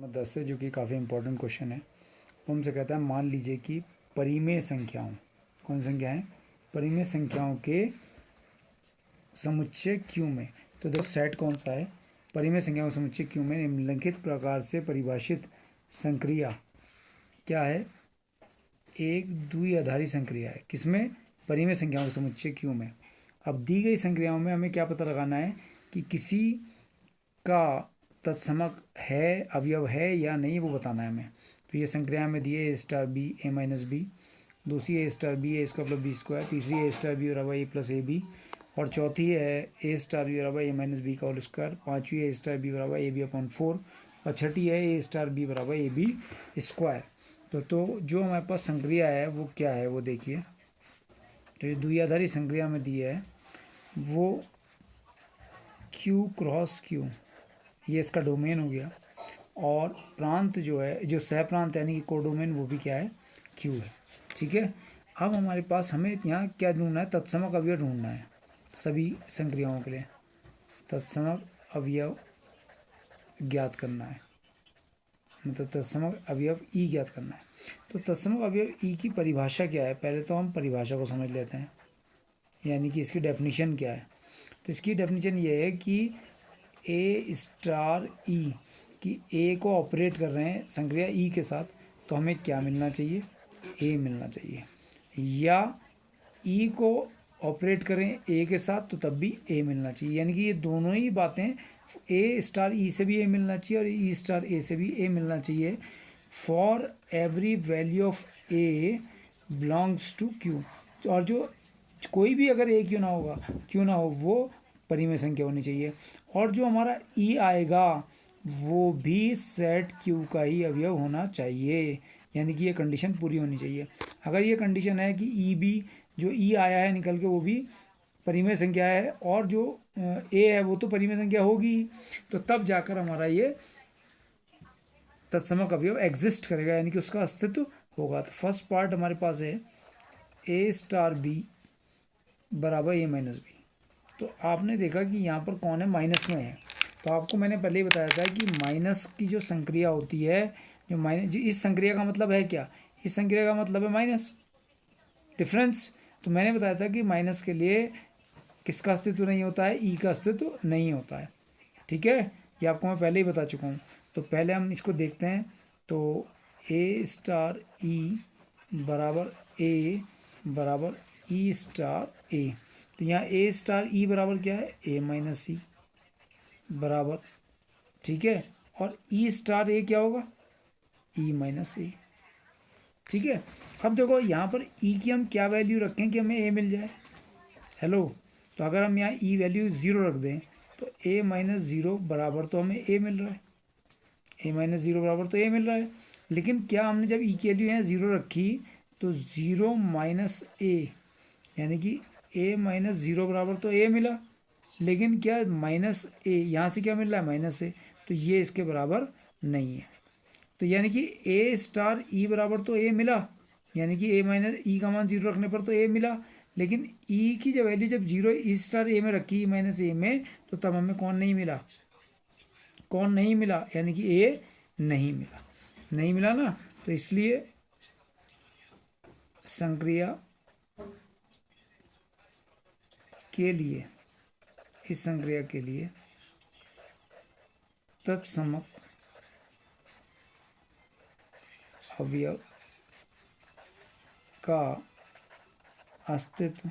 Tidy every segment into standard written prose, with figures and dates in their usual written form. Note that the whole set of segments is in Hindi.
10 है, जो कि काफ़ी इंपॉर्टेंट क्वेश्चन है। वो हमसे कहता है मान लीजिए कि परिमेय संख्याओं, कौन सी संख्या है, परिमेय संख्याओं के समुच्चय क्यू में, तो देखो सेट कौन सा है, परिमेय संख्याओं के समुच्चय क्यू में निम्नलिखित प्रकार से परिभाषित संक्रिया क्या है, एक द्विआधारी संक्रिया है। किसमें, परिमेय संख्याओं के समुच्चय क्यू में। अब दी गई संक्रियाओं में हमें क्या पता लगाना है कि किसी का तत्समक है, अवयव है या नहीं, वो बताना है हमें। तो ये संक्रिया में दी है ए स्टार बी ए माइनस बी, दूसरी ए स्टार बी ए स्क्वायर प्लस बी स्क्वायर, तीसरी ए स्टार बी बराबर ए प्लस ए बी, और चौथी है ए स्टार बी बराबर ए माइनस बी का होल स्क्वायर, पाँचवीं ए स्टार बी बराबर ए बी अपॉन 4, और छठी है ए स्टार बी बराबर ए बी स्क्वायर। तो जो हमारे पास संक्रिया है वो क्या है, वो देखिए। तो ये द्विआधारी संक्रिया में दी है वो Q क्रॉस Q, ये इसका डोमेन हो गया, और प्रांत जो है, जो सह प्रांत यानी कि कोडोमेन, वो भी क्या है, Q है। ठीक है। अब हमारे पास हमें यहाँ क्या ढूंढना है, तत्समक अवयव ढूंढना है सभी संक्रियाओं के लिए। तत्समक अवयव ज्ञात करना है, मतलब तत्समक अवयव ई ज्ञात करना है। तो तत्समक अवयव ई की परिभाषा क्या है, पहले तो हम परिभाषा को समझ लेते हैं, यानी कि इसकी डेफिनेशन क्या है। तो इसकी डेफिनेशन ये है कि ए स्टार ई, कि ए को ऑपरेट कर रहे हैं संक्रिया ई के साथ, तो हमें क्या मिलना चाहिए, ए मिलना चाहिए। या ई को ऑपरेट करें ए के साथ तो तब भी ए मिलना चाहिए, यानी कि ये दोनों ही बातें, ए स्टार ई से भी ए मिलना चाहिए और ई स्टार ए से भी ए मिलना चाहिए। For every value of A belongs to Q, और जो कोई भी अगर ए क्यों ना हो वो परिमेय संख्या होनी चाहिए। और जो हमारा ई आएगा वो भी सेट क्यू का ही अवयव होना चाहिए, यानी कि ये कंडीशन पूरी होनी चाहिए। अगर ये कंडीशन है कि ई भी, जो ई आया है निकल के, वो भी परिमेय संख्या है, और जो ए है वो तो परिमेय संख्या होगी, तो तब जाकर हमारा ये तत्समक अवयव एग्जिस्ट करेगा, यानी कि उसका अस्तित्व होगा। तो फर्स्ट पार्ट हमारे पास है ए स्टार बी बराबर ए माइनस बी। तो आपने देखा कि यहाँ पर कौन है, माइनस में है। तो आपको मैंने पहले ही बताया था कि माइनस की जो संक्रिया होती है, जो माइनस, इस संक्रिया का मतलब है क्या, इस संक्रिया का मतलब है माइनस, डिफरेंस। तो मैंने बताया था कि माइनस के लिए किसका अस्तित्व नहीं होता है, ई का अस्तित्व नहीं होता है। ठीक है, ये आपको मैं पहले ही बता चुका हूँ। तो पहले हम इसको देखते हैं। तो ए स्टार ई बराबर ई स्टार ए, तो यहाँ ए स्टार ई बराबर क्या है, ए माइनस सी बराबर, ठीक है, और ई स्टार ए क्या होगा, ई माइनस ए। ठीक है। अब देखो यहाँ पर ई की हम क्या वैल्यू रखें कि हमें ए मिल जाए, हेलो। तो अगर हम यहाँ ई वैल्यू 0 रख दें तो ए माइनस 0 बराबर तो हमें ए मिल रहा है, ए माइनस 0 बराबर तो ए मिल रहा है। लेकिन क्या हमने जब ई की वैल्यू यहाँ 0 रखी तो 0 माइनस ए, यानी कि ए माइनस 0 बराबर तो ए मिला, लेकिन क्या माइनस ए, यहाँ से क्या मिल रहा है, माइनस ए, तो ये इसके बराबर नहीं है। तो यानी कि ए स्टार ई बराबर तो ए मिला, यानी कि ए माइनस ई का मान 0 रखने पर तो ए मिला, लेकिन ई की जब वैल्यू जब 0 ई स्टार ए में रखी, ई माइनस ए में, तो तब हमें कौन नहीं मिला, यानी कि ए नहीं मिला ना। तो इसलिए संक्रिया के लिए, इस संक्रिया के लिए तत्समक अवयव का अस्तित्व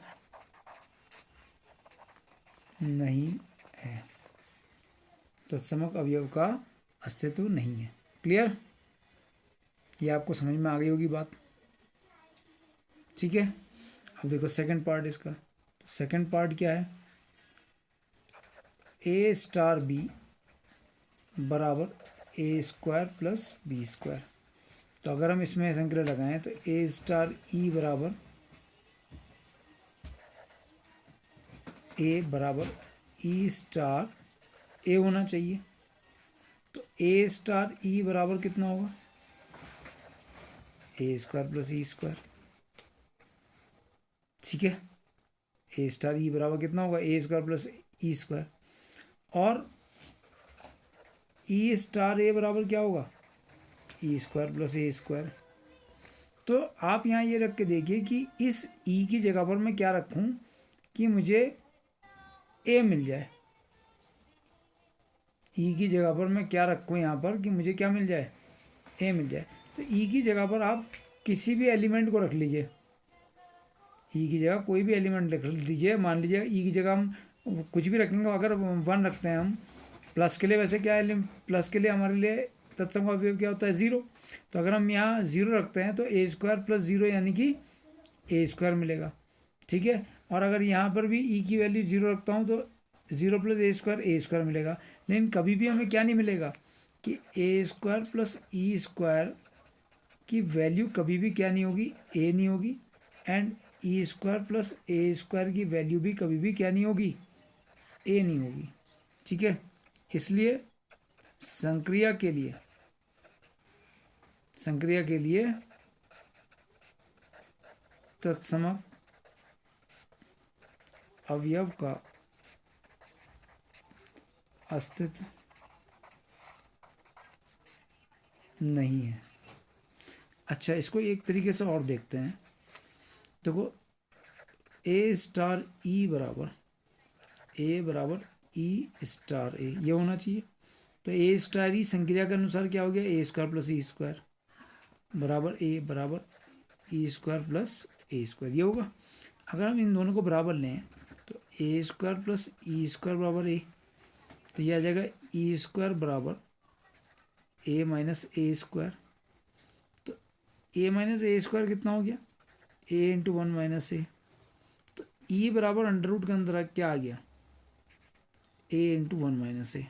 नहीं है, तत्समक अवयव का अस्तित्व नहीं है। क्लियर, ये आपको समझ में आ गई होगी बात। ठीक है। अब देखो सेकंड पार्ट इसका। तो सेकंड पार्ट क्या है, ए स्टार बी बराबर ए स्क्वायर प्लस बी स्क्वायर। तो अगर हम इसमें संक्रिया लगाएं तो ए स्टार ई बराबर ए बराबर ई स्टार ए होना चाहिए। तो ए स्टार ई बराबर कितना होगा, ए स्क्वायर प्लस ई स्क्वायर। ठीक है, ए स्टार ई बराबर कितना होगा, ए स्क्वायर प्लस ई स्क्वायर। और ई स्टार ए बराबर क्या होगा, ई स्क्वायर प्लस ए स्क्वायर। तो आप यहाँ ये रख के देखिए कि इस ई की जगह पर मैं क्या रखूँ कि मुझे ए मिल जाए। ई की जगह पर मैं क्या रखूँ यहाँ पर कि मुझे क्या मिल जाए, ए मिल जाए। तो ई की जगह पर आप किसी भी एलिमेंट को रख लीजिए, ई की जगह कोई भी एलिमेंट रख लीजिए। मान लीजिए ई की जगह हम कुछ भी रखेंगे, अगर 1 रखते हैं हम, प्लस के लिए वैसे क्या है, प्लस के लिए हमारे लिए तत्सम का अवयव क्या होता है, 0। तो अगर हम यहाँ 0 रखते हैं तो ए स्क्वायर प्लस 0 यानी कि ए स्क्वायर मिलेगा, ठीक है। और अगर यहाँ पर भी ई की वैल्यू 0 रखता हूँ तो 0 प्लस ए स्क्वायर मिलेगा। लेकिन कभी भी हमें क्या नहीं मिलेगा कि ए स्क्वायर प्लस ई स्क्वायर की वैल्यू कभी भी क्या नहीं होगी, ए नहीं होगी। And E square plus A square की वैल्यू भी कभी भी क्या नहीं होगी, ए नहीं होगी, ठीक है। इसलिए संक्रिया के लिए तत्समक अवयव का अस्तित्व नहीं है। अच्छा, इसको एक तरीके से और देखते हैं। देखो ए स्टार ई बराबर ई स्टार ए, ये होना चाहिए। तो ए स्टार ई संक्रिया के अनुसार क्या हो गया, ए स्क्वायर प्लस ई स्क्वायर बराबर ई स्क्वायर प्लस ए स्क्वायर, ये होगा। अगर हम इन दोनों को बराबर लें तो ए स्क्वायर प्लस ई स्क्वायर बराबर ए, तो यह आ जाएगा ई स्क्वायर बराबर ए माइनस ए स्क्वायर। तो ए माइनस ए स्क्वायर कितना हो गया, ए इंटू 1 माइनस ए। तो ई बराबर अंडर रूट के अंदर क्या आ गया, ए इंटू 1 माइनस ए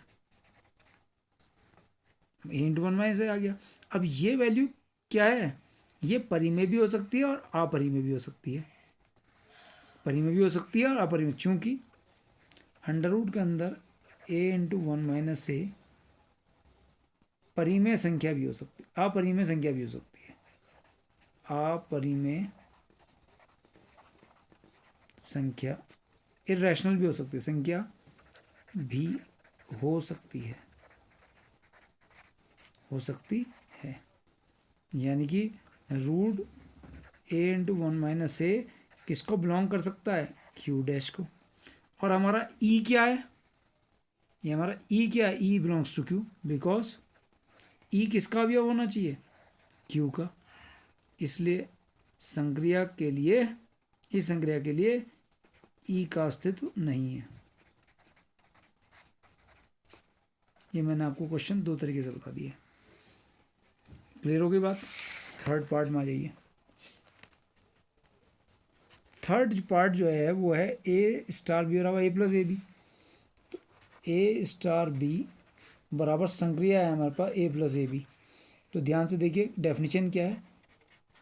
इंटू 1 माइनस ए आ गया। अब ये वैल्यू क्या है, ये परिमेय भी हो सकती है और अपरिमेय भी हो सकती है। परिमेय भी हो सकती है और अपरिमेय, चूंकि अंडर रूट के अंदर ए इंटू 1 माइनस ए परिमेय संख्या भी हो सकती है, अपरिमेय संख्या भी हो सकती है। अपरिमेय संख्या इरेशनल भी हो सकती है, संख्या भी हो सकती है, यानी कि रूट ए इंटू 1 माइनस ए किसको बिलोंग कर सकता है, क्यू डैश को। और हमारा ई क्या है, ये हमारा ई क्या है, ई बिलोंग्स टू क्यू, बिकॉज ई किसका अवयव होना चाहिए, क्यू का। इसलिए संक्रिया के लिए, इस संक्रिया के लिए ई का अस्तित्व नहीं है। ये मैंने आपको क्वेश्चन 2 तरीके से बता दिया। क्लियर हो गई बात। थर्ड पार्ट में आ जाइए। थर्ड पार्ट जो है वो है ए स्टार बी बराबर ए प्लस ए बी। तो ए स्टार बी बराबर संक्रिया है हमारे पास ए प्लस ए बी। तो ध्यान से देखिए डेफिनेशन क्या है,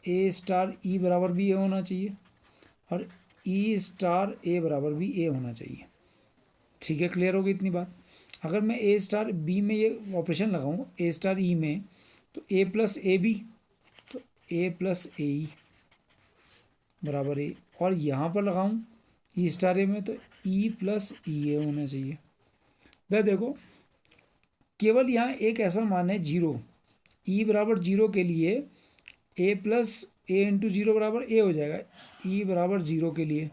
ए स्टार ई बराबर भी ए होना चाहिए और ई स्टार ए बराबर भी ए होना चाहिए, ठीक है। क्लियर हो गई इतनी बात। अगर मैं ए स्टार बी में ये ऑपरेशन लगाऊँ ए स्टार ई में, तो ए प्लस ए बी, तो ए प्लस ए ई बराबर ए, और यहाँ पर लगाऊँ ई स्टार ए में तो ई प्लस ई ए होना चाहिए। वह देखो केवल यहाँ एक ऐसा मान है 0, ई बराबर 0 के लिए ए प्लस ए इंटू 0 बराबर ए हो जाएगा। ई बराबर 0 के लिए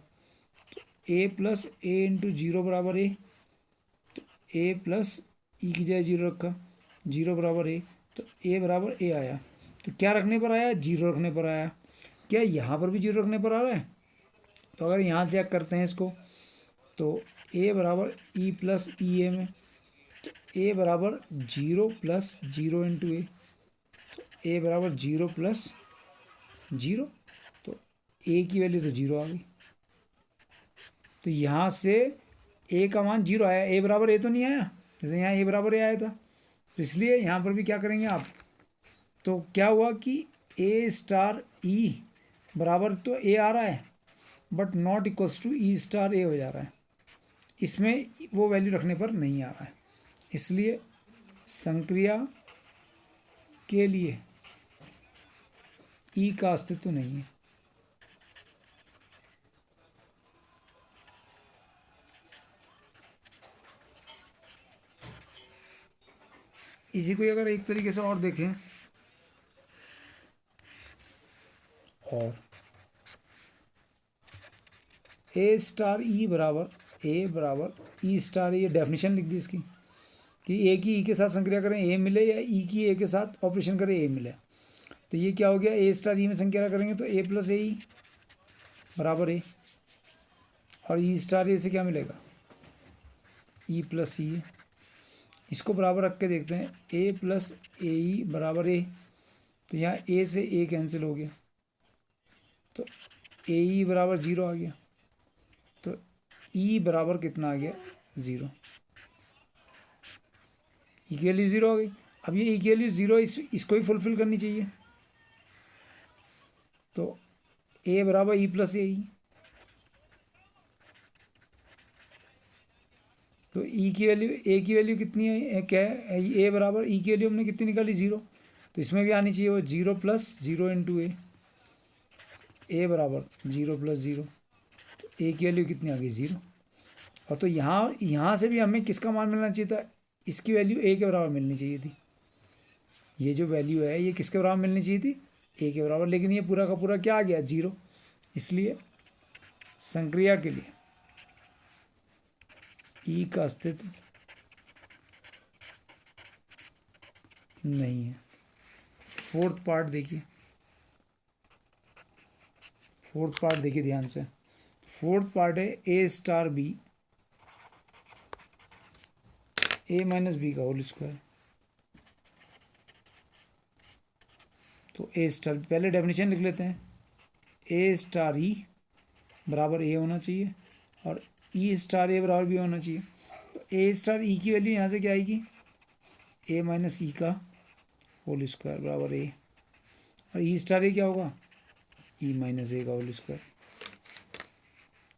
तो ए प्लस ए इंटू 0 बराबर ए, तो ए प्लस ई की जगह 0 रखा, 0 बराबर ए, तो ए बराबर ए आया। तो क्या रखने पर आया, 0 रखने पर आया। क्या यहाँ पर भी 0 रखने पर आ रहा है, तो अगर यहाँ चेक करते हैं इसको, तो ए बराबर ई प्लस ई ए में, तो ए बराबर 0 प्लस 0 इंटू ए, तो ए बराबर 0 प्लस 0, तो ए की वैल्यू तो 0 आ गई। तो यहाँ से ए का मान 0 आया, ए बराबर ए तो नहीं आया, जैसे यहाँ ए बराबर ए आया था। तो इसलिए यहाँ पर भी क्या करेंगे आप, तो क्या हुआ कि ए स्टार ई बराबर तो ए आ रहा है but not equals to E star A हो जा रहा है, इसमें वो वैल्यू रखने पर नहीं आ रहा है। इसलिए संक्रिया के लिए ई का अस्तित्व नहीं है। इसी को अगर एक तरीके से और देखें और ए स्टार ई बराबर ए बराबर ई स्टार, ये डेफिनेशन लिख दी इसकी कि ए की ई के साथ संक्रिया करें ए मिले या ई की ए के साथ ऑपरेशन करें ए मिले। तो ये क्या हो गया, ए स्टार ई में संक्रिया करेंगे तो ए प्लस ए ई बराबर ए, और ई स्टार ए से क्या मिलेगा, ई प्लस ई। इसको बराबर रख के देखते हैं, ए प्लस ए ई बराबर ए, तो यहाँ ए से ए कैंसिल हो गया, तो ए ई बराबर 0 आ गया, तो ई बराबर कितना आ गया 0, ई की वैल्यू 0 आ गई। अब ये ई की वैल्यू 0 इसको ही फुलफिल करनी चाहिए, तो ए बराबर ई प्लस ए ई, तो ई की वैल्यू ए की वैल्यू कितनी है, क्या है, ए बराबर ई की वैल्यू हमने कितनी निकाली 0, तो इसमें भी आनी चाहिए वो 0 प्लस 0 इंटू ए बराबर 0 प्लस 0, तो ए की वैल्यू कितनी आ गई 0। और तो यहाँ से भी हमें किसका मान मिलना चाहिए था, इसकी वैल्यू ए के बराबर मिलनी चाहिए थी। ये जो वैल्यू है ये किसके बराबर मिलनी चाहिए थी, ए के बराबर, लेकिन ये पूरा का पूरा क्या आ गया 0, इसलिए संक्रिया के लिए ई का अस्तित्व नहीं है। फोर्थ पार्ट देखिए, फोर्थ पार्ट देखिए ध्यान से। फोर्थ पार्ट है ए स्टार बी, ए माइनस बी का होल स्क्वायर, तो ए स्टार, पहले डेफिनेशन लिख लेते हैं, ए स्टार ई बराबर ए होना चाहिए और ई स्टार ए बराबर भी होना चाहिए। तो ए स्टार ई की वैल्यू यहाँ से क्या आएगी, ए माइनस ई का होल स्क्वायर बराबर ए, और ई स्टार ए क्या होगा, ई माइनस ए का होल स्क्वायर।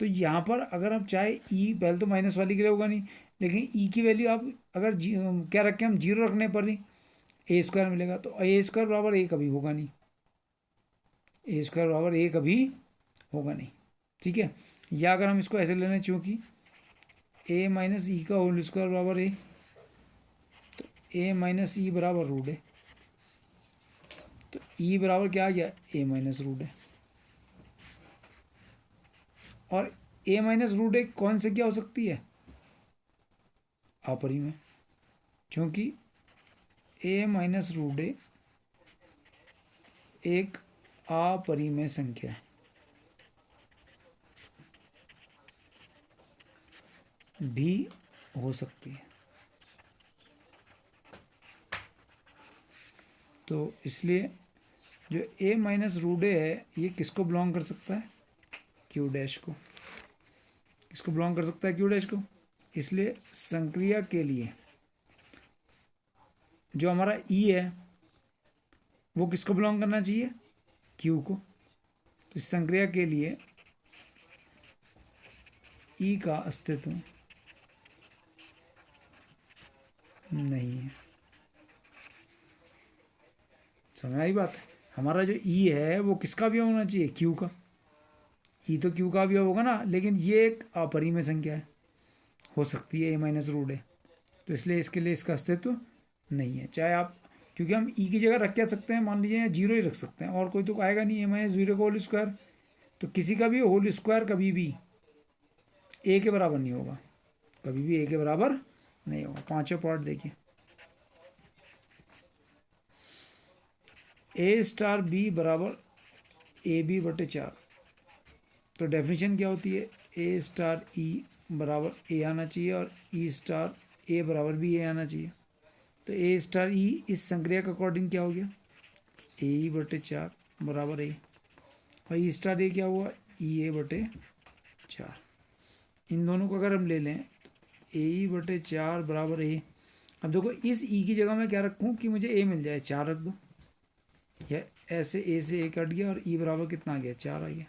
तो यहाँ पर अगर आप चाहे ई, पहले तो माइनस वाली के लिए होगा नहीं, लेकिन ई की वैल्यू आप अगर क्या रखें हम, 0 रखने पर ही ए स्क्वायर मिलेगा, तो ए स्क्वायर बराबर ए कभी होगा नहीं, ए स्क्वायर बराबर ए कभी होगा नहीं, ठीक है। या अगर हम इसको ऐसे ले लें, चूँकि ए माइनस ई का होल स्क्वायर बराबर ए, तो ए माइनस ई बराबर रूट है, तो ई बराबर क्या आ गया, ए माइनस रूट है। और ए माइनस रूट ए कौन से क्या हो सकती है, अपरिमेय, क्योंकि ए माइनस रूट ए एक अपरिमेय संख्या भी हो सकती है। तो इसलिए जो ए माइनस रूट ए है ये किसको बिलोंग कर सकता है, क्यू डैश को, किसको बिलोंग कर सकता है, क्यू डैश को। इसलिए संक्रिया के लिए जो हमारा ई है वो किसको बिलोंग करना चाहिए, क्यू को। तो इस संक्रिया के लिए ई का अस्तित्व नहीं है। समझ आई बात, हमारा जो ई है वो किसका भी होना चाहिए, क्यू का। ई तो क्यू का भी होगा ना, लेकिन ये एक अपरिमेय संख्या है, हो सकती है ए माइनस रूट है, तो इसलिए इसके लिए इसका अस्तित्व नहीं है। चाहे आप, क्योंकि हम ई की जगह रख क्या सकते हैं, मान लीजिए 0 ही रख सकते हैं, और कोई तो आएगा नहीं, ए माइनस 0 का होल स्क्वायर, तो किसी का भी होल स्क्वायर कभी भी ए के बराबर नहीं होगा, कभी भी ए के बराबर नहीं होगा। पांचों पार्ट देखिए, ए स्टार बी बराबर ए बी बटे 4, तो डेफिनेशन क्या होती है, ए स्टार ई बराबर ए आना चाहिए और ई स्टार ए बराबर भी ए आना चाहिए। तो ए स्टार ई इस संक्रिया के अकॉर्डिंग क्या हो गया, ए ई बटे 4 बराबर ए, और ई स्टार ए क्या हुआ, ई ए बटे 4। इन दोनों को अगर हम ले लें, ए ई बटे 4 बराबर ए। अब देखो इस ई की जगह मैं क्या रखूँ कि मुझे ए मिल जाए, 4 रख दो, या ऐसे ए से ए कट गया और ई बराबर कितना आ गया, 4 आ गया,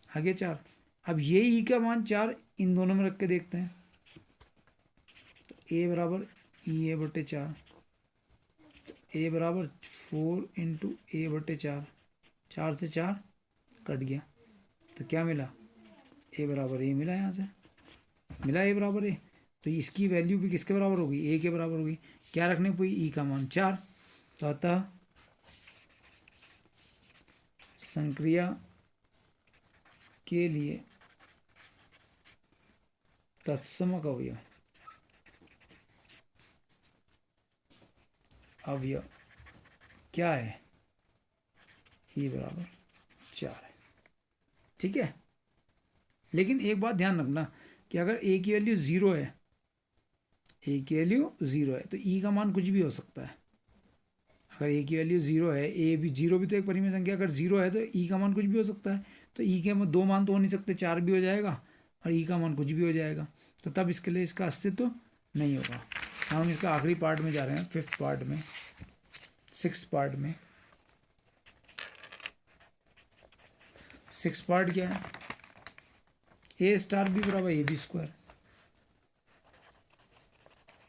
आगे 4। अब ये ई का मान 4 इन दोनों में रख के देखते हैं, तो ए बराबर ई ए बटे 4, ए बराबर 4 इंटू ए बटे 4, 4 से 4 कट गया, तो क्या मिला, ए बराबर ए मिला, यहाँ से मिला ए बराबर ए। तो इसकी वैल्यू भी किसके बराबर होगी, ए के बराबर होगी। क्या रखने पर, ई का मान 4, तो अतः संक्रिया के लिए तत्समक अवयव क्या है? ई बराबर 4 है। ठीक है, लेकिन एक बात ध्यान रखना कि अगर ए की वैल्यू 0 है, ए की वैल्यू 0 है तो ई का मान कुछ भी हो सकता है। अगर ए की वैल्यू 0 है, ए भी 0 भी तो एक परिमेय संख्या, अगर 0 है तो ई का मान कुछ भी हो सकता है। तो ई के दो मान तो हो नहीं सकते, 4 भी हो जाएगा और ई का मान कुछ भी हो जाएगा, तो तब इसके लिए इसका अस्तित्व नहीं होगा। हम इसका आखिरी पार्ट में जा रहे हैं, 5th पार्ट में, 6th पार्ट में। 6th पार्ट क्या है? ए स्टार बी बराबर A B square,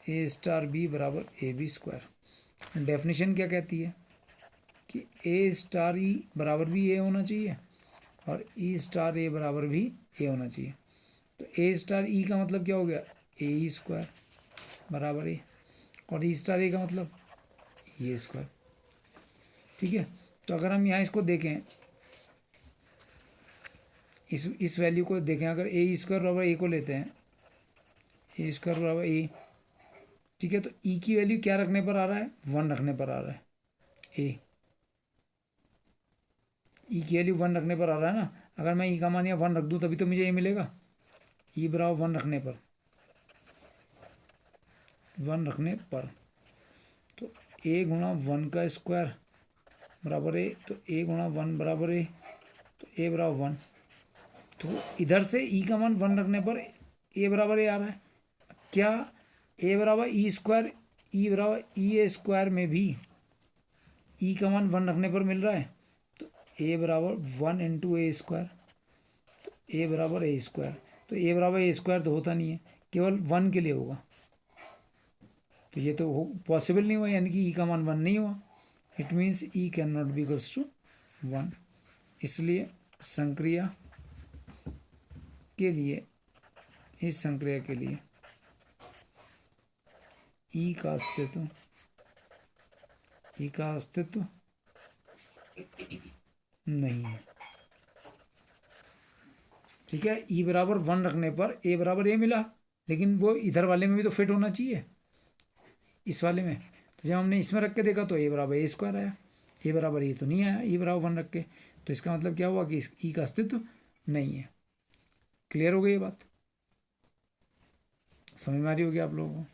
A star B बराबर ए बी स्क्वायर। डेफिनेशन क्या कहती है कि ए स्टार ई बराबर भी ए होना चाहिए और ई स्टार ए बराबर भी ए होना चाहिए। तो ए स्टार ई का मतलब क्या हो गया? ए ई स्क्वायर बराबर ए, और ई स्टार ए का मतलब ए स्क्वायर। ठीक है, तो अगर हम यहाँ इसको देखें, इस वैल्यू को देखें, अगर ए स्क्वायर बराबर ए को लेते हैं, ए स्क्वायर बराबर ए, ठीक है, तो ई की वैल्यू क्या रखने पर आ रहा है? 1 रखने पर आ रहा है। ए ई की वैल्यू 1 रखने पर आ रहा है ना। अगर मैं ई का मान यहाँ 1 रख दूँ तभी तो मुझे ए मिलेगा। ई बराबर 1 रखने पर, 1 रखने पर, तो ए गुणा 1 का स्क्वायर बराबर ए, तो ए गुणा 1 बराबर ए, तो ए बराबर 1। तो इधर से ई का मान 1 रखने पर ए बराबर ए आ रहा है। क्या ए बराबर ई स्क्वायर, ई बराबर ई ए स्क्वायर में भी ई का मान 1 रखने पर मिल रहा है? तो ए बराबर 1 इंटू ए स्क्वायर, तो ए बराबर ए स्क्वायर। तो ए बराबर ए स्क्वायर तो होता नहीं है, केवल 1 के लिए होगा, तो ये तो पॉसिबल नहीं हुआ, यानी कि ई का मान 1 नहीं हुआ। It means E can not be equals to 1। इसलिए संक्रिया के लिए, इस संक्रिया के लिए ई का अस्तित्व, ई का अस्तित्व नहीं है। ठीक है, ई बराबर 1 रखने पर ए बराबर ए मिला, लेकिन वो इधर वाले में भी तो फिट होना चाहिए, इस वाले में। तो जब हमने इसमें रख के देखा तो ए बराबर ए स्क्वायर आया, ए बराबर ए तो नहीं आया, ई बराबर 1 रख के। तो इसका मतलब क्या हुआ कि इस ई का अस्तित्व नहीं है। क्लियर हो गई ये बात? समझ में आ रही होगी आप लोगों को?